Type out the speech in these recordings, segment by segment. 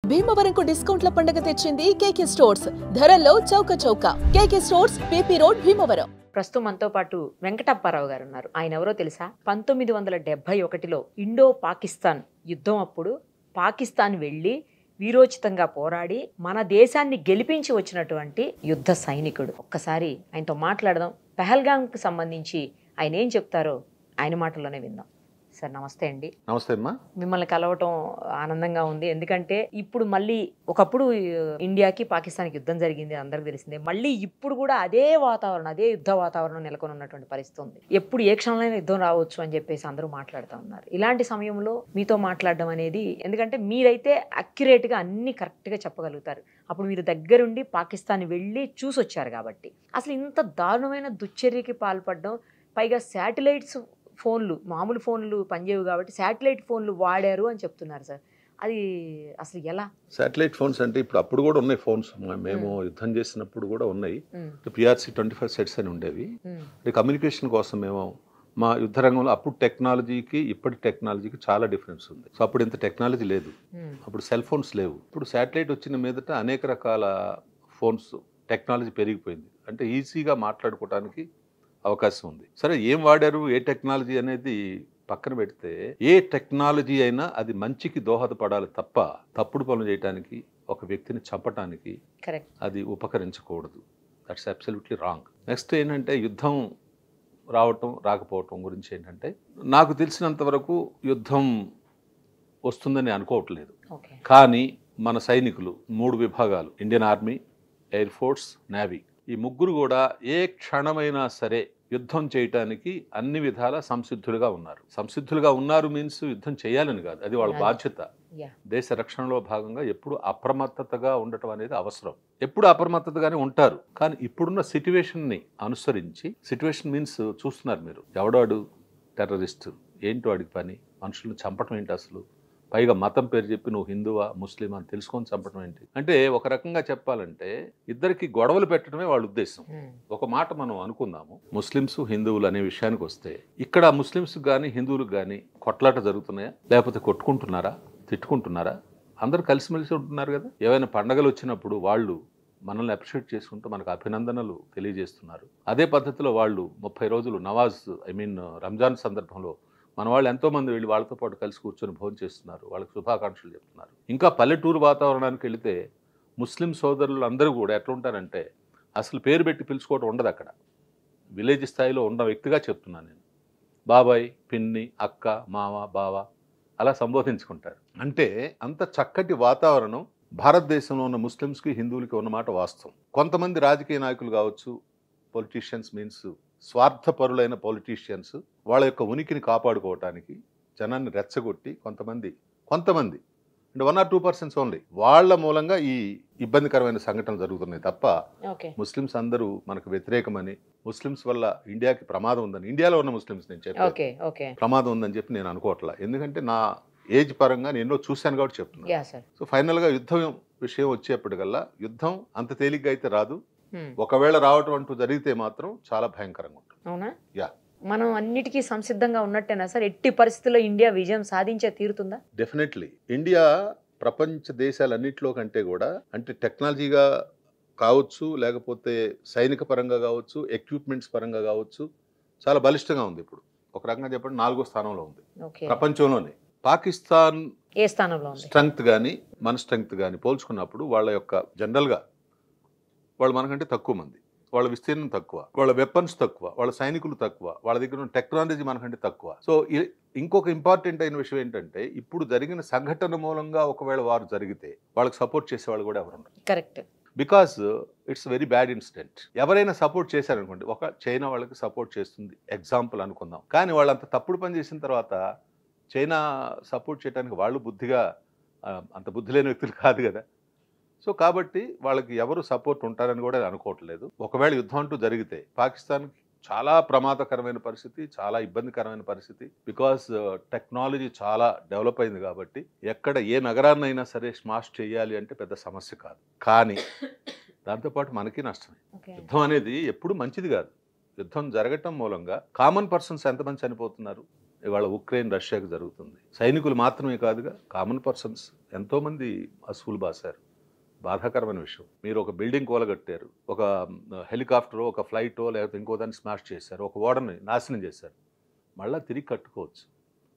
భీమవరంకు డిస్కౌంట్ల పండుగ తెచ్చింది కేకే స్టోర్స్. ధరల్లో చౌక చౌక. కేకే స్టోర్స్, పీపీ రోడ్, భీమవరం. ప్రస్తుతం మనతో పాటు వెంకటప్పారావు గారు ఉన్నారు. ఆయన ఎవరో తెలుసా? 1971లో ఇండో పాకిస్తాన్ యుద్ధం అప్పుడు పాకిస్తాన్ వెళ్ళి వీరోచితంగా పోరాడి మన దేశాన్ని గెలిపించి వచ్చినటువంటి యుద్ధ సైనికుడు. ఒక్కసారి ఆయనతో మాట్లాడదాం. పెహల్గాంకి సంబంధించి ఆయన ఏం చెప్తారో ఆయన మాటల్లోనే విందాం. సార్ నమస్తే అండి. నమస్తే అమ్మా. మిమ్మల్ని కలవటం ఆనందంగా ఉంది. ఎందుకంటే ఇప్పుడు మళ్ళీ ఒకప్పుడు ఇండియాకి పాకిస్తాన్కి యుద్ధం జరిగింది, అందరికి తెలిసిందే. మళ్ళీ ఇప్పుడు కూడా అదే వాతావరణం, అదే యుద్ధ వాతావరణం నెలకొని ఉన్నటువంటి పరిస్థితి ఉంది. ఎప్పుడు ఏ క్షణంలో యుద్ధం రావచ్చు అని చెప్పేసి అందరూ మాట్లాడుతూ ఉన్నారు. ఇలాంటి సమయంలో మీతో మాట్లాడడం అనేది, ఎందుకంటే మీరైతే అక్యురేట్గా అన్ని కరెక్ట్గా చెప్పగలుగుతారు. అప్పుడు మీరు దగ్గరుండి పాకిస్తాన్ వెళ్ళి చూసి వచ్చారు కాబట్టి. అసలు ఇంత దారుణమైన దుశ్చర్యకి పాల్పడడం, పైగా శాటిలైట్స్ ఫోన్లు, మామూలు ఫోన్లు పనిచేయవు కాబట్టి శాటిలైట్ ఫోన్లు వాడారు అని చెప్తున్నారు సార్. అది అసలు ఎలా? శాటిలైట్ ఫోన్స్ అంటే ఇప్పుడు అప్పుడు కూడా ఉన్నాయి ఫోన్స్. మేము యుద్ధం చేసినప్పుడు కూడా ఉన్నాయి. పిఆర్సి 25 సెట్స్ అని ఉండేవి. కమ్యూనికేషన్ కోసం మేము మా యుద్ధ రంగంలో అప్పుడు టెక్నాలజీకి ఇప్పటి టెక్నాలజీకి చాలా డిఫరెన్స్ ఉంది. సో అప్పుడు ఇంత టెక్నాలజీ లేదు, అప్పుడు సెల్ ఫోన్స్ లేవు. ఇప్పుడు శాటిలైట్ వచ్చిన మీదట అనేక రకాల ఫోన్స్ టెక్నాలజీ పెరిగిపోయింది. అంటే ఈజీగా మాట్లాడుకోవడానికి అవకాశం ఉంది. సరే, ఏం వాడారు, ఏ టెక్నాలజీ అనేది పక్కన పెడితే, ఏ టెక్నాలజీ అయినా అది మంచికి దోహదపడాలి తప్ప తప్పుడు పనులు చేయడానికి, ఒక వ్యక్తిని చంపడానికి అది ఉపకరించకూడదు. That's absolutely wrong. నెక్స్ట్ ఏంటంటే, యుద్ధం రావటం రాకపోవటం గురించి ఏంటంటే, నాకు తెలిసినంత వరకు యుద్ధం వస్తుందని అనుకోవట్లేదు. కానీ మన సైనికులు 3 విభాగాలు, Indian army, air force, navy, ఈ ముగ్గురు కూడా ఏ క్షణమైనా సరే యుద్ధం చేయటానికి అన్ని విధాల సంసిద్ధులుగా ఉన్నారు. సంసిద్ధులుగా ఉన్నారు మీన్స్ యుద్ధం చేయాలని కాదు, అది వాళ్ళ బాధ్యత. దేశ రక్షణలో భాగంగా ఎప్పుడు అప్రమత్తతగా ఉండటం అనేది అవసరం. ఎప్పుడు అప్రమత్తతగానే ఉంటారు. కానీ ఇప్పుడున్న సిచ్యువేషన్ని అనుసరించి, సిచ్యువేషన్ మీన్స్ చూస్తున్నారు మీరు, ఎవడాడు టెర్రరిస్ట్, ఏంటి వాడికి పని, మనుషులను చంపటం ఏంటి, అసలు పైగా మతం పేరు చెప్పి నువ్వు హిందువా ముస్లిం అని తెలుసుకొని చంపడం ఏంటి అంటే, ఒక రకంగా చెప్పాలంటే ఇద్దరికి గొడవలు పెట్టడమే వాళ్ళ ఉద్దేశం. ఒక మాట మనం అనుకుందాము, ముస్లిమ్స్ హిందువులు అనే విషయానికి వస్తే, ఇక్కడ ముస్లిమ్స్ కానీ హిందువులకు కానీ కొట్లాట జరుగుతున్నాయా, లేకపోతే కొట్టుకుంటున్నారా, తిట్టుకుంటున్నారా? అందరూ కలిసిమెలిసి ఉంటున్నారు కదా. ఏవైనా పండగలు వచ్చినప్పుడు వాళ్ళు మనల్ని అప్రిషియేట్ చేసుకుంటూ మనకు అభినందనలు తెలియజేస్తున్నారు. అదే పద్ధతిలో వాళ్ళు 30 రోజులు నవాజ్ రంజాన్ సందర్భంలో మన వాళ్ళు ఎంతోమంది వెళ్ళి వాళ్ళతో పాటు కలిసి కూర్చొని భోజనం చేస్తున్నారు, వాళ్ళకి శుభాకాంక్షలు చెప్తున్నారు. ఇంకా పల్లెటూరు వాతావరణానికి వెళితే ముస్లిం సోదరులు అందరూ కూడా ఎట్లా ఉంటారంటే, అసలు పేరు పెట్టి పిలుచుకోవడం ఉండదు అక్కడ. విలేజ్ స్థాయిలో ఉన్న వ్యక్తిగా చెప్తున్నాను నేను. బాబాయ్, పిన్ని, అక్క, మామ, బావ అలా సంబోధించుకుంటారు. అంటే అంత చక్కటి వాతావరణం భారతదేశంలో ఉన్న ముస్లిమ్స్కి హిందువులకి ఉన్నమాట వాస్తవం. కొంతమంది రాజకీయ నాయకులు కావచ్చు, పొలిటీషియన్స్ మీన్స్ స్వార్థపరులైన పొలిటీషియన్స్ వాళ్ళ యొక్క ఉనికిని కాపాడుకోవటానికి జనాన్ని రెచ్చగొట్టి కొంతమంది అంటే 1 or 2% ఓన్లీ వాళ్ళ మూలంగా ఈ ఇబ్బందికరమైన సంఘటనలు జరుగుతున్నాయి తప్ప ముస్లిమ్స్ అందరూ మనకు వ్యతిరేకమని, ముస్లిమ్స్ వల్ల ఇండియాకి ప్రమాదం ఉందని, ఇండియాలో ఉన్న ముస్లిమ్స్ నేను చెప్పాను ప్రమాదం ఉందని చెప్పి నేను అనుకోవట్లా. ఎందుకంటే నా ఏజ్ పరంగా నేను ఎన్నో చూశాను కాబట్టి చెప్తున్నాను. సో ఫైనల్గా యుద్ధం విషయం వచ్చేప్పటికల్లా యుద్ధం అంత తేలిగ్గా అయితే రాదు. ఒకవేళ రావటం అంటూ జరిగితే మాత్రం చాలా భయంకరంగా ఉంటుంది. అవునా? మనం అన్నిటికీ సంసిద్ధంగా ఉన్నట్టేనా సార్? ఎట్టి పరిస్థితుల్లో ఇండియా విజయం సాధించే తీరుతుందా? డెఫినెట్లీ. ఇండియా ప్రపంచ దేశాలన్నింటిలో కంటే కూడా, అంటే టెక్నాలజీగా కావచ్చు, లేకపోతే సైనిక పరంగా కావచ్చు, ఎక్విప్మెంట్స్ పరంగా కావచ్చు, చాలా బలిష్టంగా ఉంది. ఇప్పుడు ఒక రకంగా చెప్పండి 4వ స్థానంలో ఉంది ప్రపంచంలోనే. పాకిస్తాన్ ఏ స్థానంలో ఉంది? స్ట్రెంగ్త్ కానీ మన స్ట్రెంగ్త్ కానీ పోల్చుకున్నప్పుడు వాళ్ళ యొక్క జనరల్గా వాళ్ళు మనకంటే తక్కువ మంది, వాళ్ళ విస్తీర్ణం తక్కువ, వాళ్ళ వెపన్స్ తక్కువ, వాళ్ళ సైనికులు తక్కువ, వాళ్ళ దగ్గర ఉన్న టెక్నాలజీ మనకంటే తక్కువ. సో ఇంకొక ఇంపార్టెంట్ అయిన విషయం ఏంటంటే, ఇప్పుడు జరిగిన సంఘటన మూలంగా ఒకవేళ వారు జరిగితే వాళ్ళకి సపోర్ట్ చేసేవాళ్ళు కూడా ఎవరు ఉండరు. Correct. Because it's very bad incident. ఎవరైనా సపోర్ట్ చేశారనుకోండి, ఒక చైనా వాళ్ళకి సపోర్ట్ చేస్తుంది ఎగ్జాంపుల్ అనుకుందాం, కానీ వాళ్ళంత తప్పుడు పని చేసిన తర్వాత చైనా సపోర్ట్ చేయడానికి వాళ్ళు బుద్ధిగా అంత బుద్ధి లేని వ్యక్తులు కాదు కదా. సో కాబట్టి వాళ్ళకి ఎవరు సపోర్ట్ ఉంటారని కూడా అనుకోవట్లేదు. ఒకవేళ యుద్ధం అంటూ జరిగితే పాకిస్తాన్కి చాలా ప్రమాదకరమైన పరిస్థితి, చాలా ఇబ్బందికరమైన పరిస్థితి. బికాస్ టెక్నాలజీ చాలా డెవలప్ అయింది కాబట్టి ఎక్కడ ఏ నగరాన్నైనా సరే స్మాష్ చేయాలి అంటే పెద్ద సమస్య కాదు. కానీ దాంతోపాటు మనకి నష్టమే. యుద్ధం అనేది ఎప్పుడు మంచిది కాదు. యుద్ధం జరగటం మూలంగా కామన్ పర్సన్స్ ఎంతమంది చనిపోతున్నారు, ఇవాళ ఉక్రెయిన్ రష్యాకి జరుగుతుంది. సైనికులు మాత్రమే కాదుగా, కామన్ పర్సన్స్ ఎంతోమంది అసూలు బాసారు. బాధాకరమైన విషయం. మీరు ఒక బిల్డింగ్ కూలగట్టారు, ఒక హెలికాప్టరో ఒక ఫ్లైటో లేకపోతే ఇంకో దాన్ని స్మాష్ చేశారు, ఒక ఓడని నాశనం చేశారు. మళ్ళీ తిరిగి కట్టుకోవచ్చు,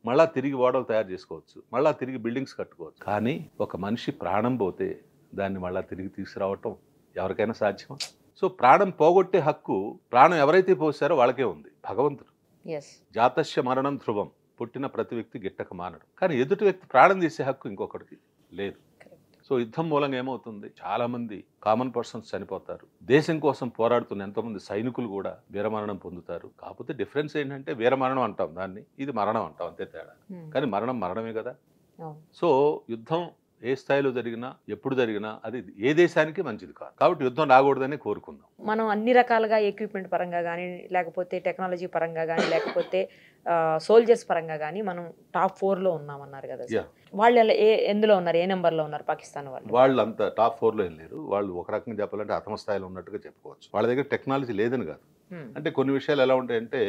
మళ్ళీ తిరిగి ఓడలు తయారు చేసుకోవచ్చు, మళ్ళీ తిరిగి బిల్డింగ్స్ కట్టుకోవచ్చు. కానీ ఒక మనిషి ప్రాణం పోతే దాన్ని మళ్ళీ తిరిగి తీసుకురావటం ఎవరికైనా సాధ్యం? సో ప్రాణం పోగొట్టే హక్కు ప్రాణం ఎవరైతే పోసారో వాళ్ళకే ఉంది. భగవంతుడు జాతస్య మరణం ధ్రువం, పుట్టిన ప్రతి వ్యక్తి గిట్టక మానడు. కానీ ఎదుటి వ్యక్తి ప్రాణం తీసే హక్కు ఇంకొకటికి లేదు. సో యుద్ధం మూలంగా ఏమవుతుంది, చాలా మంది కామన్ పర్సన్స్ చనిపోతారు. దేశం కోసం పోరాడుతున్న ఎంతోమంది సైనికులు కూడా వీరమరణం పొందుతారు. కాకపోతే డిఫరెన్స్ ఏంటంటే వీరమరణం అంటాం దాన్ని, ఇది మరణం అంటాం, అంతే తేడా. కానీ మరణం మరణమే కదా. సో యుద్ధం ఏ స్థాయిలో జరిగినా ఎప్పుడు జరిగినా అది ఏ దేశానికి మంచిది కాదు. కాబట్టి యుద్ధం రాకూడదని కోరుకుందాం. మనం అన్ని రకాలుగా ఎక్విప్మెంట్ పరంగా కానీ, లేకపోతే టెక్నాలజీ పరంగా కానీ, లేకపోతే సోల్జర్స్ పరంగా కానీ మనం టాప్ 4లో ఉన్నామన్నారు కదా. వాళ్ళు ఎందులో ఉన్నారు, ఏ నెంబర్లో ఉన్నారు పాకిస్తాన్ వాళ్ళు? వాళ్ళు అంత టాప్ 4లో ఏం లేరు. వాళ్ళు ఒక రకంగా చెప్పాలంటే అతమ స్థాయిలో ఉన్నట్టుగా చెప్పుకోవచ్చు. వాళ్ళ దగ్గర టెక్నాలజీ లేదని కాదు. అంటే కొన్ని విషయాలు ఎలా ఉంటాయంటే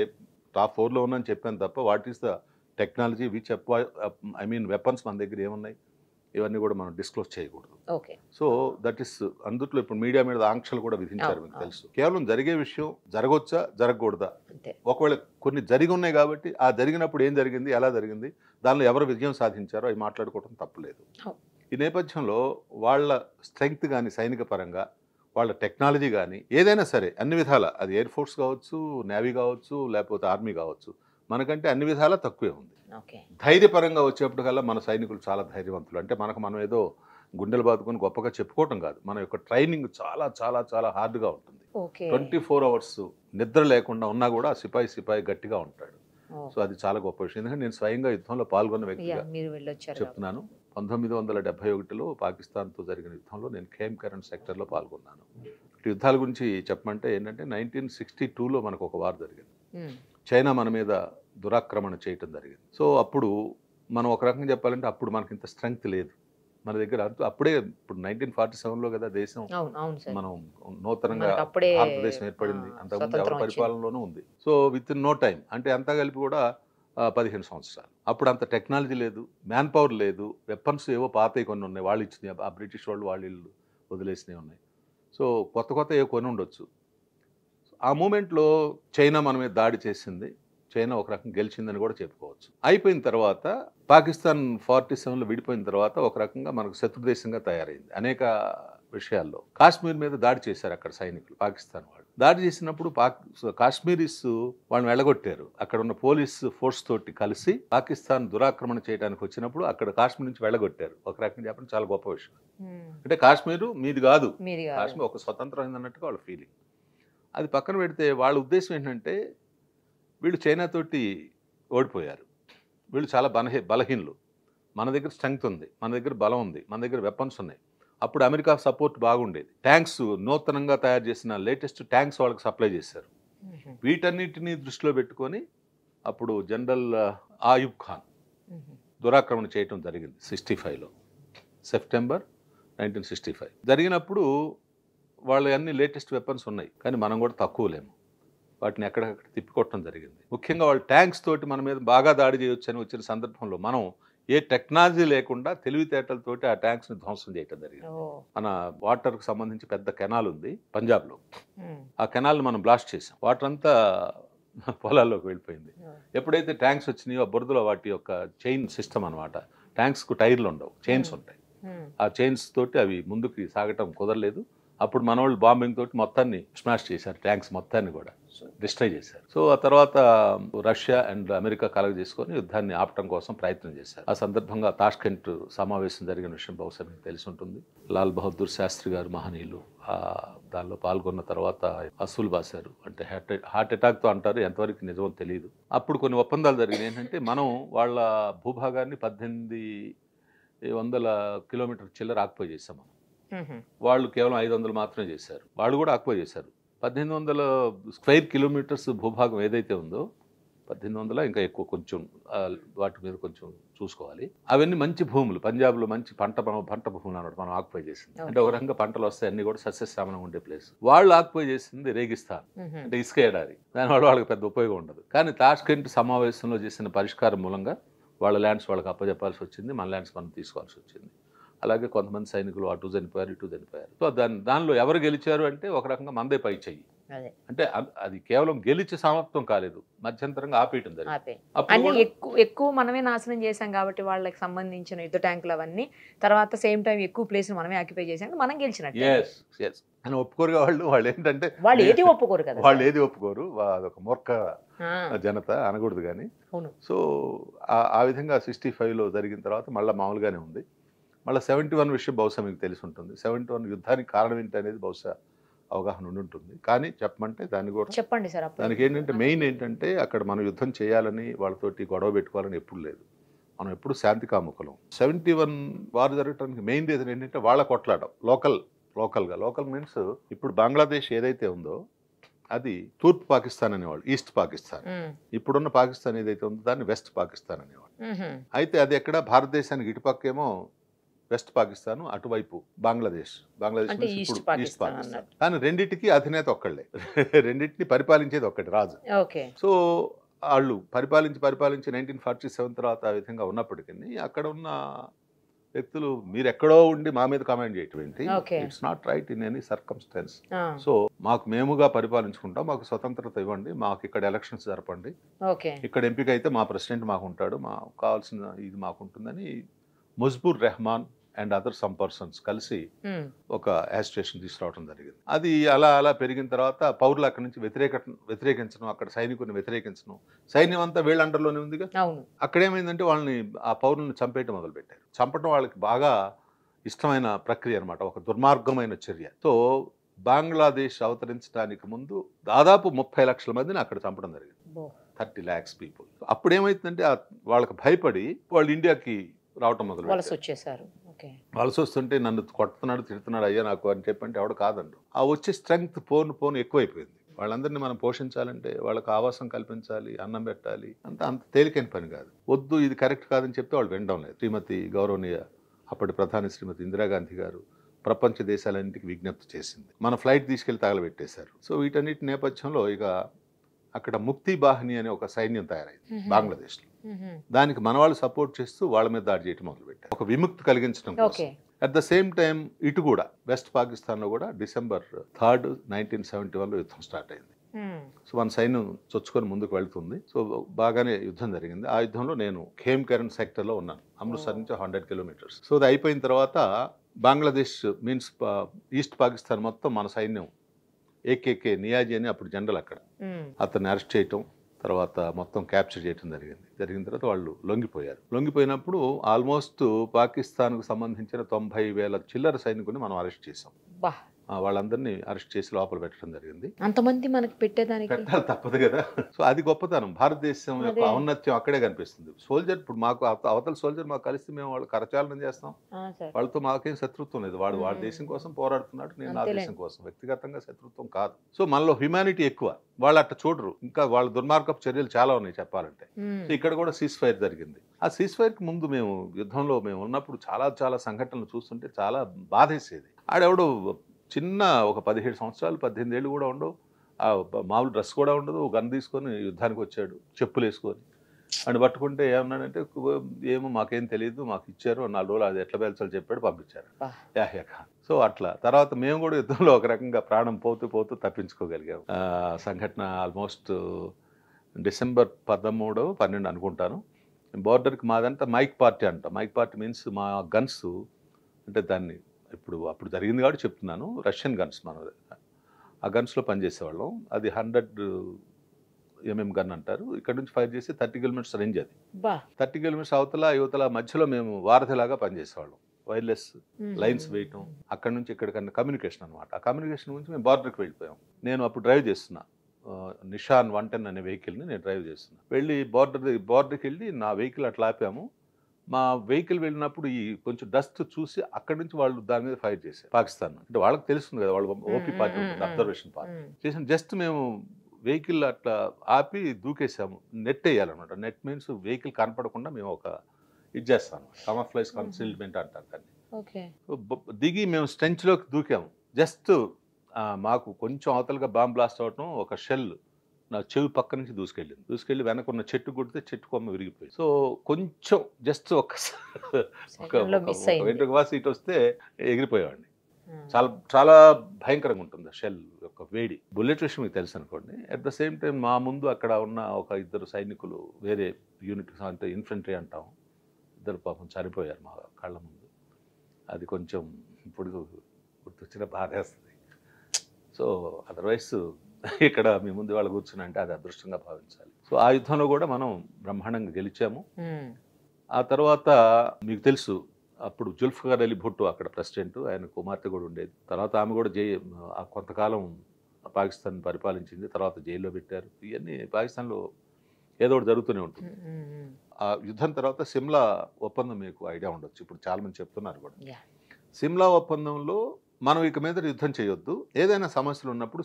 టాప్ 4లో ఉన్నాయని చెప్పాను తప్ప what is the technology which I mean weapons మన దగ్గర ఏమున్నాయి ఇవన్నీ కూడా మనం డిస్క్లోజ్ చేయకూడదు. సో దట్ ఈస్ అందుట్లో ఇప్పుడు మీడియా మీద ఆంక్షలు కూడా విధించారు, మీకు తెలుసు. కేవలం జరిగే విషయం జరగవచ్చా జరగకూడదా, ఒకవేళ కొన్ని జరిగి ఉన్నాయి కాబట్టి ఆ జరిగినప్పుడు ఏం జరిగింది, ఎలా జరిగింది, దానిలో ఎవరు విజయం సాధించారో అవి మాట్లాడుకోవడం తప్పులేదు. ఈ నేపథ్యంలో వాళ్ళ స్ట్రెంగ్త్ కానీ సైనిక పరంగా, వాళ్ళ టెక్నాలజీ కానీ ఏదైనా సరే అన్ని విధాల, అది ఎయిర్ ఫోర్స్ కావచ్చు, నేవీ కావచ్చు, లేకపోతే ఆర్మీ కావచ్చు, మనకంటే అన్ని విధాలా తక్కువే ఉంది. ధైర్యపరంగా వచ్చేప్పటికల్లా మన సైనికులు చాలా ధైర్యవంతులు. అంటే మనం ఏదో గుండెలు బాదుకొని గొప్పగా చెప్పుకోవటం కాదు, మన యొక్క ట్రైనింగ్ చాలా చాలా చాలా హార్డ్గా ఉంటుంది. 24 hours నిద్ర లేకుండా ఉన్నా కూడా సిపాయి గట్టిగా ఉంటాడు. సో అది చాలా గొప్ప విషయం. ఎందుకంటే నేను స్వయంగా యుద్ధంలో పాల్గొన్న వ్యక్తిగా చెప్తున్నాను. 1971లో పాకిస్తాన్తో జరిగిన యుద్ధంలో నేను ఖేమ్ కరణ్ సెక్టర్లో పాల్గొన్నాను. యుద్ధాల గురించి చెప్పమంటే ఏంటంటే 1962లో మనకు ఒక వార్ జరిగింది. చైనా మన మీద దురాక్రమణ చేయటం జరిగింది. సో అప్పుడు మనం ఒక రకంగా చెప్పాలంటే అప్పుడు మనకి ఇంత స్ట్రెంగ్త్ లేదు మన దగ్గర. అప్పుడే ఇప్పుడు 1947లో కదా దేశం మనం నూతనంగా భారతదేశం ఏర్పడింది. అంతకుముందు ఎవరి పరిపాలనలోనూ ఉంది. So within no time, అంటే అంతా కలిపి కూడా 15 సంవత్సరాలు. అప్పుడు అంత టెక్నాలజీ లేదు, మ్యాన్ పవర్ లేదు, వెపన్స్ ఏవో పాతవి కొన్ని ఉన్నాయి, వాళ్ళు ఇచ్చినాయి, ఆ బ్రిటిష్ వాళ్ళు వదిలేసినవి ఉన్నాయి. సో కొత్త ఏవో కొని ఉండొచ్చు. ఆ మూమెంట్లో చైనా మన మీద దాడి చేసింది. చైనా ఒక రకంగా గెలిచిందని కూడా చెప్పుకోవచ్చు. అయిపోయిన తర్వాత పాకిస్తాన్ 47లో విడిపోయిన తర్వాత ఒక రకంగా మనకు శత్రుదేశంగా తయారైంది అనేక విషయాల్లో. కాశ్మీర్ మీద దాడి చేశారు అక్కడ సైనికులు, పాకిస్తాన్ వాళ్ళు. దాడి చేసినప్పుడు కాశ్మీరీస్ వాళ్ళని వెళ్ళగొట్టారు. అక్కడ ఉన్న పోలీస్ ఫోర్స్ తోటి కలిసి పాకిస్తాన్ దురాక్రమణ చేయడానికి వచ్చినప్పుడు అక్కడ కాశ్మీర్ నుంచి వెళ్ళగొట్టారు. ఒక రకంగా చెప్పడం చాలా గొప్ప విషయం. అంటే కాశ్మీరు మీది కాదు, కాశ్మీర్ ఒక స్వతంత్రం అన్నట్టుగా వాళ్ళ ఫీలింగ్. అది పక్కన పెడితే వాళ్ళ ఉద్దేశం ఏంటంటే వీళ్ళు చైనాతోటి ఓడిపోయారు, వీళ్ళు చాలా బలహీనులు, మన దగ్గర స్ట్రెంగ్త్ ఉంది, మన దగ్గర బలం ఉంది, మన దగ్గర వెపన్స్ ఉన్నాయి. అప్పుడు అమెరికా సపోర్ట్ బాగుండేది. ట్యాంక్స్ నూతనంగా తయారు చేసిన లేటెస్ట్ ట్యాంక్స్ వాళ్ళకి సప్లై చేశారు. వీటన్నిటిని దృష్టిలో పెట్టుకొని అప్పుడు జనరల్ ఆయుబ్ ఖాన్ దురాక్రమణ చేయటం జరిగింది 65లో, సెప్టెంబర్ 1965 జరిగినప్పుడు వాళ్ళు అన్ని లేటెస్ట్ వెపన్స్ ఉన్నాయి, కానీ మనం కూడా తక్కువ లేము. వాటిని ఎక్కడెక్కడ తిప్పికొట్టడం జరిగింది. ముఖ్యంగా వాళ్ళు ట్యాంక్స్ తోటి మన మీద బాగా దాడి చేయొచ్చు అని వచ్చిన సందర్భంలో మనం ఏ టెక్నాలజీ లేకుండా తెలివితేటలతోటి ఆ ట్యాంక్స్ని ధ్వంసం చేయడం జరిగింది. మన వాటర్కి సంబంధించి పెద్ద కెనాల్ ఉంది పంజాబ్లో, ఆ కెనాల్ని మనం బ్లాస్ట్ చేసాం. వాటర్ అంతా పొలాల్లోకి వెళ్ళిపోయింది. ఎప్పుడైతే ట్యాంక్స్ వచ్చినాయో ఆ బురదలో వాటి యొక్క చైన్ సిస్టమ్ అనమాట, ట్యాంక్స్కు టైర్లు ఉండవు, చైన్స్ ఉంటాయి. ఆ చైన్స్ తోటి అవి ముందుకు సాగటం కుదరలేదు. అప్పుడు మన వాళ్ళు బాంబింగ్ తోటి మొత్తాన్ని స్మాష్ చేశారు, ట్యాంక్స్ మొత్తాన్ని కూడా డిస్ట్రాయ్ చేశారు. సో ఆ తర్వాత రష్యా అండ్ అమెరికా కలగ చేసుకొని యుద్ధాన్ని ఆపటం కోసం ప్రయత్నం చేశారు. ఆ సందర్భంగా తాష్కెంట్ సమావేశం జరిగిన విషయం బహుశా మీకు తెలిసి ఉంటుంది. లాల్ బహదూర్ శాస్త్రి గారు మహనీయులు దానిలో పాల్గొన్న తర్వాత అసూలు బాసారు. అంటే హార్ట్ అటాక్తో అంటారు, ఎంతవరకు నిజమో తెలియదు. అప్పుడు కొన్ని ఒప్పందాలు జరిగినాయి. ఏంటంటే మనం వాళ్ళ భూభాగాన్ని 1800 కిలోమీటర్ చిల్లర ఆక్యుపై చేసాం మనం. వాళ్ళు కేవలం 500 మాత్రమే చేశారు. వాళ్ళు కూడా ఆక్యుపై చేశారు. 1800 స్క్వేర్ కిలోమీటర్స్ భూభాగం ఏదైతే ఉందో 1800 ఇంకా ఎక్కువ కొంచెం వాటి మీద కొంచెం చూసుకోవాలి. అవన్నీ మంచి భూములు, పంజాబ్లో మంచి పంట భూములు అన్నమాట మనం ఆక్యుపై చేసింది. అంటే ఒక రకంగా పంటలు వస్తాయి, అన్ని కూడా సస్యశ్యామలంగా ఉండే ప్లేస్. వాళ్ళు ఆక్యుపై చేసింది రేగిస్తాన్, అంటే ఇసుక ఏడారి. దానివల్ల వాళ్ళకి పెద్ద ఉపయోగం ఉండదు. కానీ తాష్కెంట్ సమావేశంలో చేసిన పరిష్కారం మూలంగా వాళ్ళ ల్యాండ్స్ వాళ్ళకి అప్పచెప్పాల్సి వచ్చింది, మన ల్యాండ్స్ మనం తీసుకోవాల్సి వచ్చింది. అలాగే కొంతమంది సైనికులు అటు చనిపోయారు, ఇటు చనిపోయారు. సో దానిలో ఎవరు గెలిచారు అంటే ఒక రకంగా మందే పై చెయ్యి. అంటే అది కేవలం గెలిచి సమాప్తం కాలేదు, మధ్యంతరంగా ఆపేయటం జరిగింది. ఎక్కువ మనమే నాశనం చేశాం కాబట్టి వాళ్ళకి సంబంధించిన యుద్ధ ట్యాంకులు అవన్నీ తర్వాత సేమ్ టైం ఎక్కువ ప్లేస్ మనమే ఆక్యుపై చేసాం, మనం గెలిచినట్టు. అని ఒప్పుకోరుగా వాళ్ళు ఏంటంటే వాళ్ళు ఏది ఒప్పుకోరు కదా, వాళ్ళు ఏది ఒప్పుకోరు, అదొక మూర్ఖ జనత అనకూడదు. కానీ సో ఆ విధంగా 65లో జరిగిన తర్వాత మళ్ళీ మామూలుగానే ఉంది. మళ్ళీ 71 విషయం బహుశా మీకు తెలిసి ఉంటుంది. 71 యుద్ధానికి కారణం ఏంటి అనేది బహుశా అవగాహన ఉంటుంది. కానీ చెప్పమంటే దాన్ని కూడా చెప్పండి సార్. దానికి ఏంటంటే మెయిన్ ఏంటంటే అక్కడ మనం యుద్ధం చేయాలని వాళ్ళతోటి గొడవ పెట్టుకోవాలని ఎప్పుడు లేదు. మనం ఎప్పుడు శాంతి కాముకులం. 71 వారు జరగడానికి మెయిన్ రీజన్ ఏంటంటే వాళ్ళ కొట్లాడడం లోకల్ మీన్స్ ఇప్పుడు బంగ్లాదేశ్ ఏదైతే ఉందో అది తూర్పు పాకిస్తాన్ అనేవాళ్ళు, ఈస్ట్ పాకిస్తాన్. ఇప్పుడున్న పాకిస్తాన్ ఏదైతే ఉందో దాన్ని వెస్ట్ పాకిస్తాన్ అనేవాళ్ళు. అయితే అది ఎక్కడ భారతదేశానికి ఇటుపక్కేమో వెస్ట్ పాకిస్తాన్, అటువైపు బంగ్లాదేశ్ ఈస్ట్ పాకిస్తాన్. కానీ రెండింటికి అధినేత ఒక్కళ్ళే, రెండింటిని పరిపాలించేది ఒక్కటి రాజు. సో వాళ్ళు పరిపాలించి 1947 తర్వాత ఆ విధంగా ఉన్నప్పటికీ అక్కడ ఉన్న వ్యక్తులు మీరు ఎక్కడో ఉండి మా మీద కమెంట్ చేయటం ఏంటి? It's not right in any circumstance. So మేముగా పరిపాలించుకుంటాం, మాకు స్వతంత్రత ఇవ్వండి, మాకు ఇక్కడ ఎలక్షన్స్ జరపండి, ఇక్కడ ఎంపిక అయితే మా ప్రెసిడెంట్ మాకు ఉంటాడు, మాకు కావాల్సిన ఇది మాకు ఉంటుందని Mujibur Rahman and other some persons కలిసి ఒక యాజిటేషన్ తీసుకురావడం జరిగింది. అది అలా పెరిగిన తర్వాత పౌరులు అక్కడి నుంచి వ్యతిరేకించడం, అక్కడ సైనికుని వ్యతిరేకించడం, సైన్యం అంతా వీళ్ళ అండర్లోనే ఉందిగా. అక్కడ ఏమైందంటే వాళ్ళని ఆ పౌరులను చంపేయటం మొదలుపెట్టారు. చంపడం వాళ్ళకి బాగా ఇష్టమైన ప్రక్రియ అనమాట, ఒక దుర్మార్గమైన చర్య. సో బంగ్లాదేశ్ అవతరించడానికి ముందు దాదాపు 30 లక్షల మందిని అక్కడ చంపడం జరిగింది, 30 lakhs పీపుల్. అప్పుడు ఏమైతుందంటే వాళ్ళకి భయపడి వాళ్ళు ఇండియాకి రావటం మొదలు వలస వస్తుంటే నన్ను కొడుతున్నాడు, తిడుతున్నాడు అయ్యా నాకు అని చెప్పంటే ఎవడు కాదండు. ఆ వచ్చే స్ట్రెంగ్త్ పోను ఎక్కువైపోయింది. వాళ్ళందరినీ మనం పోషించాలంటే వాళ్ళకి ఆవాసం కల్పించాలి, అన్నం పెట్టాలి, అంత తేలికైన పని కాదు. వద్దు ఇది కరెక్ట్ కాదని చెప్తే వాళ్ళు వినడం లేదు. శ్రీమతి గౌరవనీయ అప్పటి ప్రధాని శ్రీమతి ఇందిరాగాంధీ గారు ప్రపంచ దేశాలన్నింటికి విజ్ఞప్తి చేసింది. మన ఫ్లైట్ తీసుకెళ్లి తగలబెట్టేశారు. సో వీటన్నిటి నేపథ్యంలో ఇక అక్కడ ముక్తి బాహిని అనే ఒక సైన్యం తయారైంది బంగ్లాదేశ్లో. దానికి మన వాళ్ళు సపోర్ట్ చేస్తూ వాళ్ళ మీద దాడి చేయడం మొదలుపెట్టారు, ఒక విముక్తి కలిగించడం కోసం. అట్ ద సేమ్ టైం ఇటు కూడా వెస్ట్ పాకిస్తాన్లో కూడా December 3, 1971లో యుద్ధం స్టార్ట్ అయింది. సో మన సైన్యం చొచ్చుకొని ముందుకు వెళ్తుంది. సో బాగానే యుద్ధం జరిగింది. ఆ యుద్ధంలో నేను ఖేమ్కరణ్ సెక్టర్లో ఉన్నాను, అమృత్సర్ నుంచి 100 kilometers. సో అది అయిపోయిన తర్వాత బంగ్లాదేశ్ మీన్స్ ఈస్ట్ పాకిస్తాన్ మొత్తం మన సైన్యం ఏకేకే నియాజీ అని అప్పుడు జనరల్ అక్కడ, అతన్ని అరెస్ట్ చేయటం, తర్వాత మొత్తం క్యాప్చర్ చేయటం జరిగిన తర్వాత వాళ్ళు లొంగిపోయినప్పుడు ఆల్మోస్ట్ పాకిస్తాన్కు సంబంధించిన 90,000 చిల్లర సైనికుని మనం అరెస్ట్ చేసాం. వాళ్ళందరినీ అరెస్ట్ చేసి లోపల పెట్టడం జరిగింది. అంతమంది మనకి పెట్టాలి తప్పదు కదా. సో అది గొప్పతనం, భారతదేశం యొక్క ఔన్నత్యం అక్కడే కనిపిస్తుంది. సోల్జర్ ఇప్పుడు మాకు అవతల సోల్జర్ మాకు కలిసి మేము వాళ్ళు కరచాలనం చేస్తాం, వాళ్ళతో మాకేం శత్రుత్వం లేదు. వాళ్ళ దేశం కోసం పోరాడుతున్నాడు, నేను నా దేశం కోసం, వ్యక్తిగతంగా శత్రుత్వం కాదు. సో మనలో హ్యుమానిటీ ఎక్కువ, వాళ్ళు అట్ట చూడరు. ఇంకా వాళ్ళ దుర్మార్గపు చర్యలు చాలా ఉన్నాయి చెప్పాలంటే. సో ఇక్కడ కూడా సీజ్ ఫైర్ జరిగింది. ఆ సీజ్ ఫైర్ కి ముందు యుద్ధంలో మేము ఉన్నప్పుడు చాలా సంఘటనలు చూస్తుంటే చాలా బాధేసేది. ఆడెవడు చిన్న ఒక 17 సంవత్సరాలు 18 ఏళ్ళు కూడా ఉండవు, మామూలు డ్రెస్ కూడా ఉండదు, గన్ తీసుకొని యుద్ధానికి వచ్చాడు, చెప్పులు వేసుకొని. అని పట్టుకుంటే ఏమన్నాడంటే ఏమో మాకేం తెలియదు, మాకు ఇచ్చారు 4 రోజులు, అది ఎట్లా పేల్చాలో చెప్పాడు, పంపించారు. యాహ్యా ఖాన్. సో అట్లా తర్వాత మేము కూడా యుద్ధంలో ఒక రకంగా ప్రాణం పోతూ తప్పించుకోగలిగాం. సంఘటన ఆల్మోస్ట్ December 13, 12 అనుకుంటాను. బోర్డర్కి మాదంతా మైక్ పార్టీ అంట. మైక్ పార్టీ మీన్స్ మా గన్స్, అంటే దాన్ని అప్పుడు జరిగింది కాబట్టి చెప్తున్నాను, రష్యన్ గన్స్ మన ఆ గన్స్లో పనిచేసేవాళ్ళం. అది 100 mm గన్ అంటారు. ఇక్కడ నుంచి ఫైర్ చేసి 30 kilometers రేంజ్. అది 30 kilometers అవతల యువతల మధ్యలో మేము వారధిలాగా పనిచేసేవాళ్ళం. వైర్లెస్ లైన్స్ వేయటం, అక్కడ నుంచి ఇక్కడికన్నా కమ్యూనికేషన్ అనమాట. ఆ కమ్యూనికేషన్ గురించి మేము బార్డర్కి వెళ్ళిపోయాం. నేను అప్పుడు డ్రైవ్ చేస్తున్నా, నిషాన్ 110 అనే వెహికల్ని నేను డ్రైవ్ చేస్తున్నా. వెళ్ళి బార్డర్కి వెళ్ళి నా వెహికల్ అట్లా ఆపాము. మా వెహికల్ వెళ్ళినప్పుడు ఈ కొంచెం డస్ట్ చూసి అక్కడి నుంచి వాళ్ళు దాని మీద ఫైర్ చేశారు పాకిస్తాన్. అంటే వాళ్ళకి తెలుస్తుంది కదా, వాళ్ళు ఓపీ పార్టీ ఉంటుంది, అబ్జర్వేషన్ పార్టీ చేసిన. జస్ట్ మేము వెహికల్ అట్లా ఆపి దూకేసాము. నెట్ వేయాలన్నమాట. నెట్ మీన్స్ వెహికల్ కనపడకుండా మేము ఒక ఇది చేస్తాము, కమఫ్లైజ్ కన్సిల్మెంట్ అంటారు దాన్ని. ఓకే. దిగి మేము స్ట్రెంచ్లోకి దూకాము. జస్ట్ మాకు కొంచెం అవతలగా బాంబ్ బ్లాస్ట్ అవటం, ఒక షెల్ నా చెవి పక్క నుంచి దూసుకెళ్ళి వెనక ఉన్న చెట్టు కొడితే చెట్టు కొమ్మ విరిగిపోయింది. సో కొంచెం జస్ట్ ఒక వెంట్రుక వాసి ఇటు వస్తే ఎగిరిపోయేవాడిని. చాలా చాలా భయంకరంగా ఉంటుంది ఆ షెల్ యొక్క వేడి. బుల్లెట్ విషయం మీకు తెలుసు అనుకోండి. అట్ ద సేమ్ టైం మా ముందు అక్కడ ఉన్న ఒక 2 సైనికులు, వేరే యూనిట్ అంటే ఇన్ఫెంట్రీ అంటాం, 2 పాపం చనిపోయారు మా కళ్ళ ముందు. అది కొంచెం ఇప్పుడు గుర్తొచ్చిన బాధేస్తుంది. సో అదర్వైజ్ ఇక్కడ మీ ముందు వాళ్ళు కూర్చుని అంటే అది అదృష్టంగా భావించాలి. సో ఆ యుద్ధంలో కూడా మనం బ్రహ్మాండంగా గెలిచాము. ఆ తర్వాత మీకు తెలుసు అప్పుడు జుల్ఫికార్ అలీ భుట్టో అక్కడ ప్రెసిడెంట్, ఆయన కుమార్తె కూడా ఉండేది. తర్వాత ఆమె కూడా కొంతకాలం పాకిస్తాన్ పరిపాలించింది. తర్వాత జైల్లో పెట్టారు. ఇవన్నీ పాకిస్తాన్లో ఏదో ఒకటి జరుగుతూనే ఉంటుంది. ఆ యుద్ధం తర్వాత సిమ్లా ఒప్పందం మీకు ఐడియా ఉండొచ్చు, ఇప్పుడు చాలా మంది చెప్తున్నారు కూడా. సిమ్లా ఒప్పందంలో మనం ఇక మీద యుద్ధం చేయొద్దు, ఏదైనా సమస్యలు ఉన్నప్పుడు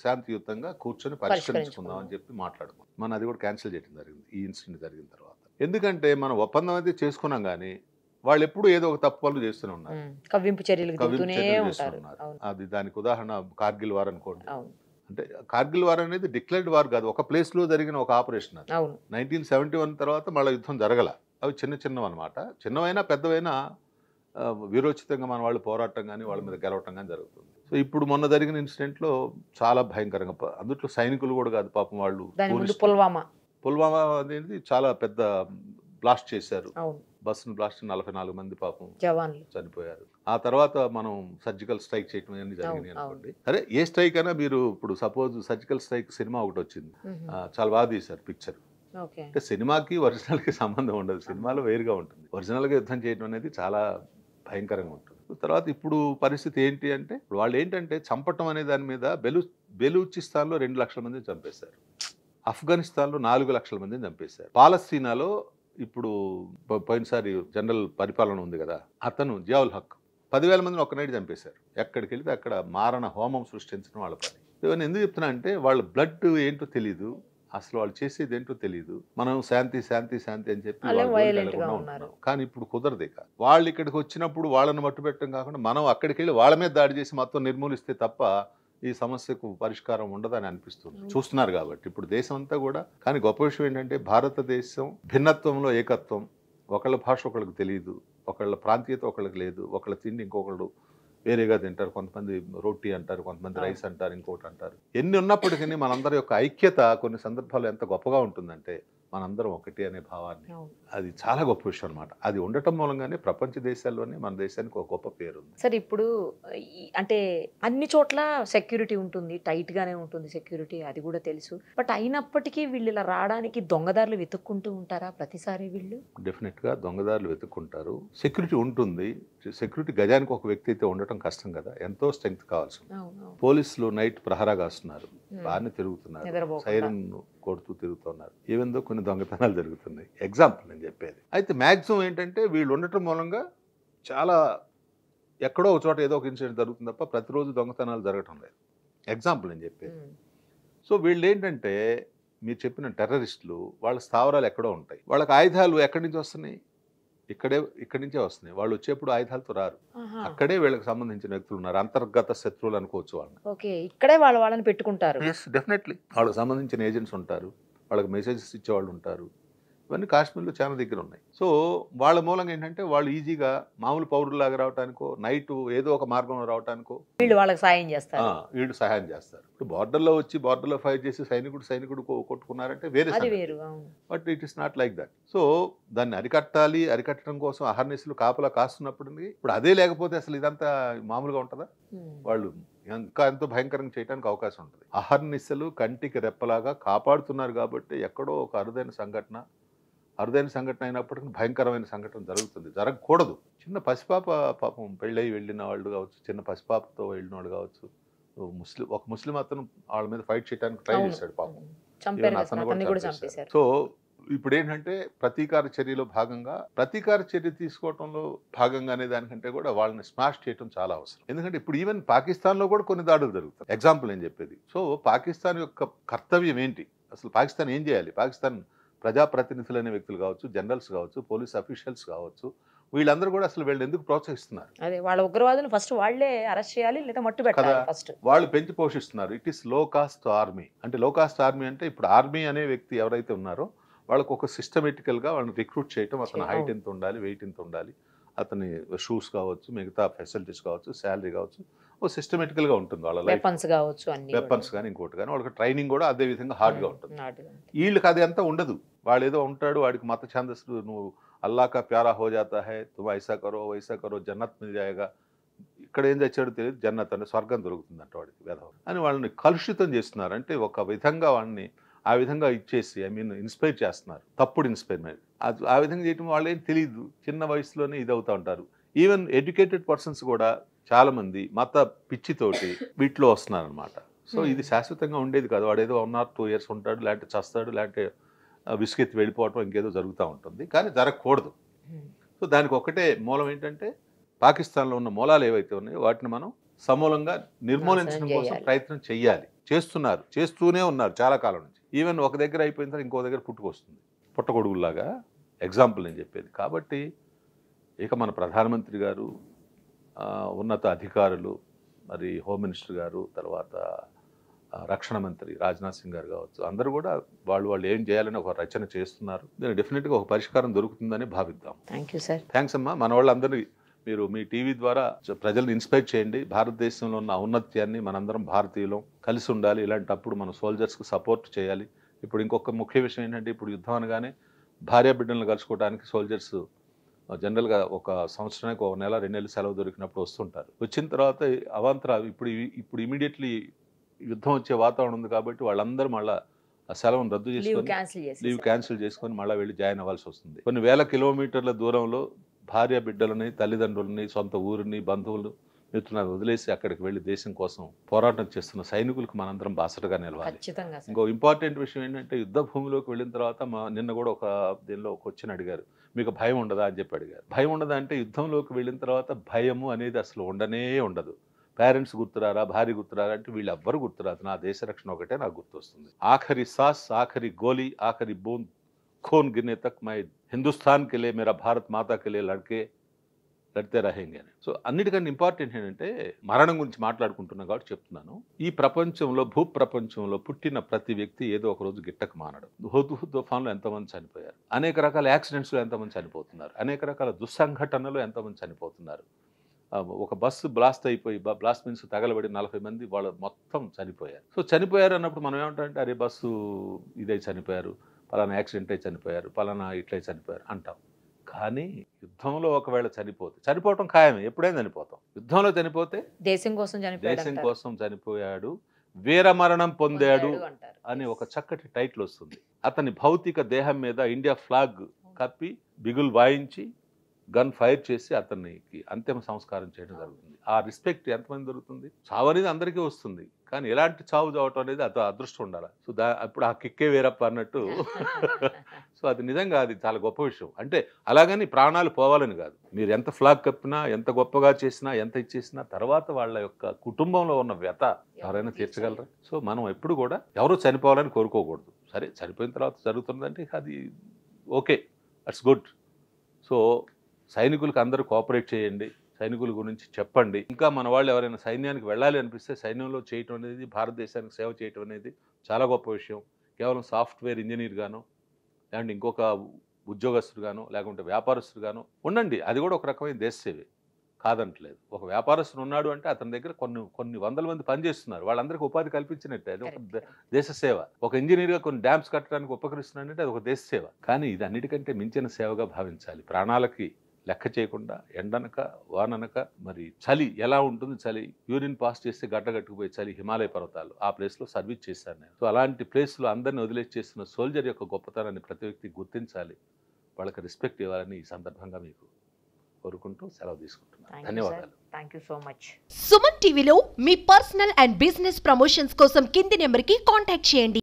శాంతియుతంగా కూర్చొని పరిష్కరించుకుందాం అని చెప్పి మాట్లాడుకున్నాం. మనం అది కూడా క్యాన్సిల్ చేయడం జరిగింది ఈ ఇన్సిడెంట్ జరిగిన తర్వాత. ఎందుకంటే మనం ఒప్పందం అయితే చేసుకున్నాం కానీ వాళ్ళు ఎప్పుడు ఏదో ఒక తప్పు పనులు చేస్తూనే ఉన్నారు, కవ్వింపు చర్యలు చేస్తున్నారు. అది దానికి ఉదాహరణ కార్గిల్ వార్ అనుకోండి. అంటే కార్గిల్ వార్ అనేది డిక్లేర్డ్ వార్ కాదు, ఒక ప్లేస్ లో జరిగిన ఒక ఆపరేషన్. అది 1971 తర్వాత మళ్ళీ యుద్ధం జరగల. అవి చిన్నవి అనమాట. చిన్నవైనా పెద్దవైనా వీరోచితంగా మన వాళ్ళు పోరాటం కానీ వాళ్ళ మీద గెలవటం కానీ జరుగుతుంది. సో ఇప్పుడు మొన్న జరిగిన ఇన్సిడెంట్లో చాలా భయంకరంగా, అందులో సైనికులు కూడా కాదు పాపం, వాళ్ళు పుల్వామా అనేది చాలా పెద్ద బ్లాస్ట్ చేశారు. బస్సును బ్లాస్ట్ 44 మంది పాపం చనిపోయారు. ఆ తర్వాత మనం సర్జికల్ స్ట్రైక్ చేయడం అన్ని జరిగినాయి అనుకోండి. అరే ఏ స్ట్రైక్ అయినా మీరు ఇప్పుడు సపోజ్ సర్జికల్ స్ట్రైక్ సినిమా ఒకటి వచ్చింది, చాలా బాగా తీశారు పిక్చర్. అంటే సినిమాకి ఒరిజినల్కి సంబంధం ఉండదు, సినిమాలో వేరుగా ఉంటుంది. ఒరిజినల్గా యుద్ధం చేయడం అనేది చాలా భయంకరంగా ఉంటుంది. తర్వాత ఇప్పుడు పరిస్థితి ఏంటి అంటే, వాళ్ళు ఏంటంటే చంపటం అనే దాని మీద బెలూచిస్తాన్లో 2 లక్షల మందిని చంపేశారు, ఆఫ్ఘనిస్తాన్లో 4 లక్షల మందిని చంపేశారు, పాలస్తీనాలో ఇప్పుడు పోయినసారి జనరల్ పరిపాలన ఉంది కదా, అతను జియావుల్ హక్ 10,000 మందిని ఒక్క నైట్ చంపేశారు. ఎక్కడికి వెళితే అక్కడ మారణ హోమం సృష్టించడం వాళ్ళ పని. ఇవన్నీ ఎందుకు చెప్తున్నా అంటే, వాళ్ళ బ్లడ్ ఏంటో తెలీదు, అసలు వాళ్ళు చేసేది ఏంటో తెలియదు. మనం శాంతి శాంతి శాంతి అని చెప్పి ఉన్నాం. కానీ ఇప్పుడు కుదరదు. ఇక వాళ్ళు ఇక్కడికి వచ్చినప్పుడు వాళ్ళని మట్టు పెట్టడం కాకుండా మనం అక్కడికి వెళ్ళి వాళ్ళ మీద దాడి చేసి మొత్తం నిర్మూలిస్తే తప్ప ఈ సమస్యకు పరిష్కారం ఉండదని అనిపిస్తుంది. చూస్తున్నారు కాబట్టి ఇప్పుడు దేశం అంతా కూడా. కానీ గొప్ప విషయం ఏంటంటే, భారతదేశం భిన్నత్వంలో ఏకత్వం. ఒకళ్ళ భాష ఒకళ్ళకి తెలియదు, ఒకళ్ళ ప్రాంతీయత ఒకళ్ళకి లేదు, ఒకళ్ళ తిండి ఇంకొకళ్ళు వేరేగా తింటారు, కొంతమంది రోటీ అంటారు, కొంతమంది రైస్ అంటారు, ఇంకోటి అంటారు. ఎన్ని ఉన్నప్పటికీ మనందరి యొక్క ఐక్యత కొన్ని సందర్భాల్లో ఎంత గొప్పగా ఉంటుందంటే, మనందరం ఒకటి అనే భావాన్ని, అది చాలా గొప్ప విషయం అనమాట. అది ఉండటం మూలంగానే ప్రపంచ దేశాల్లోనే మన దేశానికి ఒక గొప్ప పేరు ఉంది. సార్ ఇప్పుడు అంటే అన్ని చోట్ల సెక్యూరిటీ ఉంటుంది, టైట్ గానే ఉంటుంది సెక్యూరిటీ, అది కూడా తెలుసు. బట్ అయినప్పటికీ వీళ్ళు ఇలా రావడానికి దొంగదారులు వెతుక్కుంటూ ఉంటారా ప్రతిసారి? వీళ్ళు డెఫినెట్ గా దొంగదారులు వెతుక్కుంటారు. సెక్యూరిటీ ఉంటుంది. సెక్యూరిటీ గజానికి ఒక వ్యక్తి అయితే ఉండటం కష్టం కదా, ఎంతో స్ట్రెంగ్త్ కావాల్సి. పోలీసులు నైట్ ప్రహరా కాస్తున్నారు, బాగానే తిరుగుతున్నారు, సైరన్ కొడుతూ తిరుగుతున్నారు. ఈవెందో కొన్ని దొంగతనాలు జరుగుతున్నాయి. ఎగ్జాంపుల్ నేను చెప్పేది. అయితే మ్యాక్సిమం ఏంటంటే, వీళ్ళు ఉండటం మూలంగా చాలా ఎక్కడో ఒక చోట ఏదో ఒక ఇన్సిడెంట్ జరుగుతుంది తప్ప ప్రతిరోజు దొంగతనాలు జరగటం లేదు. ఎగ్జాంపుల్ నేను చెప్పేది. సో వీళ్ళు ఏంటంటే, మీరు చెప్పిన టెర్రరిస్టులు వాళ్ళ స్థావరాలు ఎక్కడో ఉంటాయి. వాళ్ళకి ఆయుధాలు ఎక్కడి నుంచి వస్తున్నాయి? ఇక్కడి నుంచే వస్తున్నాయి. వాళ్ళు వచ్చేప్పుడు ఆయుధాలతో రారు, అక్కడే వీళ్ళకి సంబంధించిన వ్యక్తులు ఉన్నారు, అంతర్గత శత్రువులు అనుకోవచ్చు వాళ్ళని. ఇక్కడే వాళ్ళని పెట్టుకుంటారు. డెఫినెట్లీ వాళ్ళకి సంబంధించిన ఏజెంట్స్ ఉంటారు, వాళ్ళకి మెసేజెస్ ఇచ్చేవాళ్ళు ఉంటారు. ఇవన్నీ కాశ్మీర్లో చాలా దగ్గర ఉన్నాయి. సో వాళ్ళ మూలంగా ఏంటంటే, వాళ్ళు ఈజీగా మామూలు పౌరులాగా రావడానికో, నైట్ ఏదో ఒక మార్గంలో రావడానికో వాళ్ళకి సాయం చేస్తారు, వీళ్ళు సహాయం చేస్తారు. ఇప్పుడు బార్డర్లో ఫైట్ చేసి సైనికుడు కొట్టుకున్నారంటే వేరే, but it is not like that. So దాన్ని అరికట్టడం కోసం అహర్నిశలు కాపలా కాస్తున్నప్పుడు, ఇప్పుడు అదే లేకపోతే అసలు ఇదంతా మామూలుగా ఉంటుందా? వాళ్ళు ఇంకా ఎంతో భయంకరంగా చేయడానికి అవకాశం ఉంటుంది. అహర్నిశలు కంటికి రెప్పలాగా కాపాడుతున్నారు కాబట్టి ఎక్కడో ఒక అరుదైన సంఘటన అయినప్పటికీ భయంకరమైన సంఘటన జరుగుతుంది, జరగకూడదు. చిన్న పసిపాప పాపం పెళ్ళయి వెళ్ళిన వాళ్ళు కావచ్చు, చిన్న పసిపాపతో వెళ్ళిన వాళ్ళు కావచ్చు, ఒక ముస్లిం అతను వాళ్ళ మీద ఫైట్ చేయడానికి ట్రై చేశాడు పాపం, అతను కూడా చంపేశారు. సో ఇప్పుడు ఏంటంటే ప్రతీకార చర్యలో భాగంగా ప్రతీకార చర్య తీసుకోవడంలో భాగంగా అనే దానికంటే కూడా వాళ్ళని స్మాష్ చేయడం చాలా అవసరం. ఎందుకంటే ఇప్పుడు ఈవెన్ పాకిస్తాన్లో కూడా కొన్ని దాడులు జరుగుతాయి. ఎగ్జాంపుల్ నేను చెప్పేది. సో పాకిస్తాన్ యొక్క కర్తవ్యం ఏంటి, అసలు పాకిస్తాన్ ఏం చేయాలి? పాకిస్తాన్ ప్రజాప్రతినిధులు అనే వ్యక్తులు కావచ్చు, జనరల్స్ కావచ్చు, పోలీస్ అఫీషియల్స్ కావచ్చు, వీళ్ళందరూ కూడా అసలు వీళ్ళు ఎందుకు ప్రోత్సహిస్తున్నారు? అదే వాళ్ళ ఉగ్రవాదులు ఫస్ట్ వాళ్ళే అరెస్ట్ చేయాలి లేదా మట్టు పెట్టాలి ఫస్ట్. వాళ్ళు పెంచి పోషిస్తున్నారు. It is low cost army. అంటే లో కాస్ట్ ఆర్మీ అంటే ఇప్పుడు ఆర్మీ అనే వ్యక్తి ఎవరైతే ఉన్నారో వాళ్ళకు ఒక సిస్టమేటికల్గా వాళ్ళని రిక్రూట్ చేయటం, అతని హైట్ ఎంత ఉండాలి, వెయిట్ ఎంత ఉండాలి, అతని షూస్ కావచ్చు, మిగతా ఫెసిలిటీస్ కావచ్చు, శాలరీ కావచ్చు, ఓ సిస్టమేటికల్గా ఉంటుంది. వాళ్ళ వెపన్స్ కావచ్చు, అన్ని వెపన్స్ కానీ ఇంకోటి కానీ వాళ్ళకి ట్రైనింగ్ కూడా అదే విధంగా హార్డ్గా ఉంటుంది. వీళ్ళకి అది అంతా ఉండదు. వాడు ఏదో ఉంటాడు, వాడికి మత ఛాందస్సులు, నువ్వు అల్లా కా ప్యారా హో జాతా హై, తుమ్ ఐసా కరో వైసా కరో, జన్నత్ మిల్ జాయేగా. ఇక్కడ ఏం తెచ్చాడో తెలియదు, జన్నత్ అంటే స్వర్గం దొరుకుతుందంట వాడికి, వేదం అని వాళ్ళని కలుషితం చేస్తున్నారు. అంటే ఒక విధంగా వాడిని ఆ విధంగా ఇచ్చేసి ఇన్స్పైర్ చేస్తున్నారు. తప్పుడు ఇన్స్పైర్మెంట్. ఆ విధంగా చేయటం వాళ్ళు ఏం తెలియదు, చిన్న వయసులోనే ఇది అవుతూ ఉంటారు. ఈవెన్ ఎడ్యుకేటెడ్ పర్సన్స్ కూడా చాలా మంది మత పిచ్చితోటి వీటిలో వస్తున్నారు అనమాట. సో ఇది శాశ్వతంగా ఉండేది కాదు. వాడు ఏదో 1 or 2 years ఉంటాడు, లేదంటే చస్తాడు, లేదంటే విసుకెత్తి వెళ్ళిపోవటం ఇంకేదో జరుగుతూ ఉంటుంది. కానీ జరగకూడదు. సో దానికి ఒకటే మూలం ఏంటంటే పాకిస్తాన్లో ఉన్న మూలాలు ఏవైతే ఉన్నాయో వాటిని మనం సమూలంగా నిర్మూలించడం కోసం ప్రయత్నం చేయాలి. చేస్తున్నారు, చేస్తూనే ఉన్నారు చాలా కాలం నుంచి. ఈవెన్ ఒక దగ్గర అయిపోయిన తర్వాత ఇంకో దగ్గర పుట్టుకొస్తుంది, పుట్టగొడుగులాగా. ఎగ్జాంపుల్ నేను చెప్పేది. కాబట్టి ఇక మన ప్రధానమంత్రి గారు, ఉన్నత అధికారులు, మరి హోమ్ మినిస్టర్ గారు, తర్వాత రక్షణ మంత్రి రాజ్నాథ్ సింగ్ గారు కావచ్చు, అందరూ కూడా వాళ్ళు ఏం చేయాలని ఒక రచన చేస్తున్నారు. దీనికి డెఫినెట్గా ఒక పరిష్కారం దొరుకుతుందని భావిద్దాం. Thank you sir. థ్యాంక్స్ అమ్మా. మన వాళ్ళందరూ మీరు మీ టీవీ ద్వారా ప్రజల్ని ఇన్స్పైర్ చేయండి. భారతదేశంలో ఉన్న ఔన్నత్యాన్ని మనందరం భారతీయులం కలిసి ఉండాలి. ఇలాంటప్పుడు మన సోల్జర్స్కి సపోర్ట్ చేయాలి. ఇప్పుడు ఇంకొక ముఖ్య విషయం ఏంటంటే ఇప్పుడు యుద్ధం అనగానే భార్య బిడ్డలను కలుసుకోవడానికి సోల్జర్స్ జనరల్గా ఒక సంవత్సరానికి 1 నెల 2 నెలలు సెలవు దొరికినప్పుడు వస్తుంటారు. వచ్చిన తర్వాత అవాంతరాలు ఇప్పుడు ఇమీడియట్లీ యుద్ధం వచ్చే వాతావరణం ఉంది కాబట్టి వాళ్ళందరూ మళ్ళీ ఆ సెలవును రద్దు చేసుకొని లీవ్ క్యాన్సిల్ చేసుకొని మళ్ళీ వెళ్ళి జాయిన్ అవ్వాల్సి వస్తుంది. కొన్ని వేల కిలోమీటర్ల దూరంలో భార్య బిడ్డలని, తల్లిదండ్రులని, సొంత ఊరిని, బంధువులు, మిత్రులను వదిలేసి అక్కడికి వెళ్ళి దేశం కోసం పోరాటం చేస్తున్న సైనికులకు మనందరం బాసటగా నిలవాలి. ఇంకో ఇంపార్టెంట్ విషయం ఏంటంటే యుద్ధ భూమిలోకి వెళ్ళిన తర్వాత నిన్న కూడా ఒక దీనిలో ఒక క్వశ్చన్ అడిగారు, మీకు భయం ఉండదా అని చెప్పి అడిగారు. భయం ఉండదా అంటే యుద్ధంలోకి వెళ్ళిన తర్వాత భయము అనేది అసలు ఉండనే ఉండదు. పేరెంట్స్ గుర్తురారా, భార్య గుర్తురారా అంటే వీళ్ళు ఎవ్వరు గుర్తురాదు. నా దేశ రక్షణ ఒకటే నాకు గుర్తొస్తుంది. ఆఖరి సాస్, ఆఖరి గోలీ, ఆఖరి బూంద్ ఖూన్ గినే తక్ మై హిందుస్థాన్ కే లియే, మేరా భారత్ మాతా కే లియే లడితే రహేంగే అని. సో అన్నిటికన్నా ఇంపార్టెంట్ ఏంటంటే మరణం గురించి మాట్లాడుకుంటున్నాం కాబట్టి చెప్తున్నాను. ఈ ప్రపంచంలో, భూప్రపంచంలో పుట్టిన ప్రతి వ్యక్తి ఏదో ఒక రోజు గిట్టకు మానడం. హుద్హుద్ తుఫాన్లో ఎంతమంది చనిపోయారు, అనేక రకాల యాక్సిడెంట్స్లో ఎంతమంది చనిపోతున్నారు, అనేక రకాల దుస్సంఘటనలో ఎంతమంది చనిపోతున్నారు. ఒక బస్సు బ్లాస్ట్ అయిపోయి, బ్లాస్ట్ మీన్స్ తగలబడి 40 మంది వాళ్ళు మొత్తం చనిపోయారు. సో చనిపోయారు అన్నప్పుడు మనం ఏమంటామంటే అరే బస్సు ఇదై చనిపోయారు, పలానా యాక్సిడెంట్ అయి చనిపోయారు, పలానా ఇట్లై చనిపోయారు అంటాం. కానీ యుద్ధంలో ఒకవేళ చనిపోవటం ఖాయమే, ఎప్పుడైనా చనిపోతాం. యుద్ధంలో చనిపోతే దేశం కోసం చనిపోయాడు, వీరమరణం పొందాడు అని ఒక చక్కటి టైటిల్ వస్తుంది. అతని భౌతిక దేహం మీద ఇండియా ఫ్లాగ్ కప్పి బిగులు వాయించి గన్ ఫైర్ చేసి అతనికి అంతిమ సంస్కారం చేయడం జరుగుతుంది. ఆ రెస్పెక్ట్ ఎంతమంది దొరుకుతుంది? చావు అనేది అందరికీ వస్తుంది, కానీ ఎలాంటి చావు చావటం అనేది అది అదృష్టం ఉండాలి. సో అప్పుడు ఆ కిక్కే వేరప్ప అన్నట్టు. సో అది నిజంగా అది చాలా గొప్ప విషయం. అంటే అలాగని ప్రాణాలు పోవాలని కాదు. మీరు ఎంత ఫ్లాగ్ కప్పినా, ఎంత గొప్పగా చేసినా, ఎంత ఇచ్చేసినా తర్వాత వాళ్ళ యొక్క కుటుంబంలో ఉన్న వ్యత ఎవరైనా తీర్చగలరా? సో మనం ఎప్పుడు కూడా ఎవరో చనిపోవాలని కోరుకోకూడదు. సరే చనిపోయిన తర్వాత జరుగుతుందంటే అది ఓకే, దట్స్ గుడ్. సో సైనికులకు అందరూ కోఆపరేట్ చేయండి, సైనికుల గురించి చెప్పండి. ఇంకా మన వాళ్ళు ఎవరైనా సైన్యానికి వెళ్ళాలి అనిపిస్తే సైన్యంలో చేయటం అనేది, భారతదేశానికి సేవ చేయటం అనేది చాలా గొప్ప విషయం. కేవలం సాఫ్ట్వేర్ ఇంజనీర్ గాను, లేదంటే ఇంకొక ఉద్యోగస్తుడు గాను, లేకుంటే వ్యాపారస్తుడు గాను ఉండండి. అది కూడా ఒక రకమైన దేశ సేవే, కాదంటలేదు. ఒక వ్యాపారస్తుడు ఉన్నాడు అంటే అతని దగ్గర కొన్ని వందల మంది పనిచేస్తున్నారు, వాళ్ళందరికీ ఉపాధి కల్పించినట్టే, అది ఒక దేశ సేవ. ఒక ఇంజనీర్గా కొన్ని డ్యామ్స్ కట్టడానికి ఉపకరిస్తున్నాడంటే అది ఒక దేశ సేవ. కానీ ఇది అన్నిటికంటే మించిన సేవగా భావించాలి. ప్రాణాలకి లెక్క చేయకుండా ఎండనక వాననక, మరి చలి ఎలా ఉంటుంది, చలి యూరిన్ పాస్ చేస్తే గడ్డగట్టుకుపోయి చలి హిమాలయ పర్వతాలు, ఆ ప్లేస్లో సర్వీస్ చేశాను నేను. సో అలాంటి ప్లేస్లో అందరిని వదిలేసి చేస్తున్న సోల్జర్ యొక్క గొప్పతనాన్ని ప్రతి వ్యక్తి గుర్తించాలి, వాళ్ళకి రెస్పెక్ట్ ఇవ్వాలని ఈ సందర్భంగా మీకు కోరుకుంటూ సెలవు తీసుకుంటున్నాను. ధన్యవాదాలు. Thank you so much. Suman టీవీలో మీ పర్సనల్ అండ్ బిజినెస్ ప్రమోషన్స్ కోసం కింది నెంబర్కి కాంటాక్ట్ చేయండి.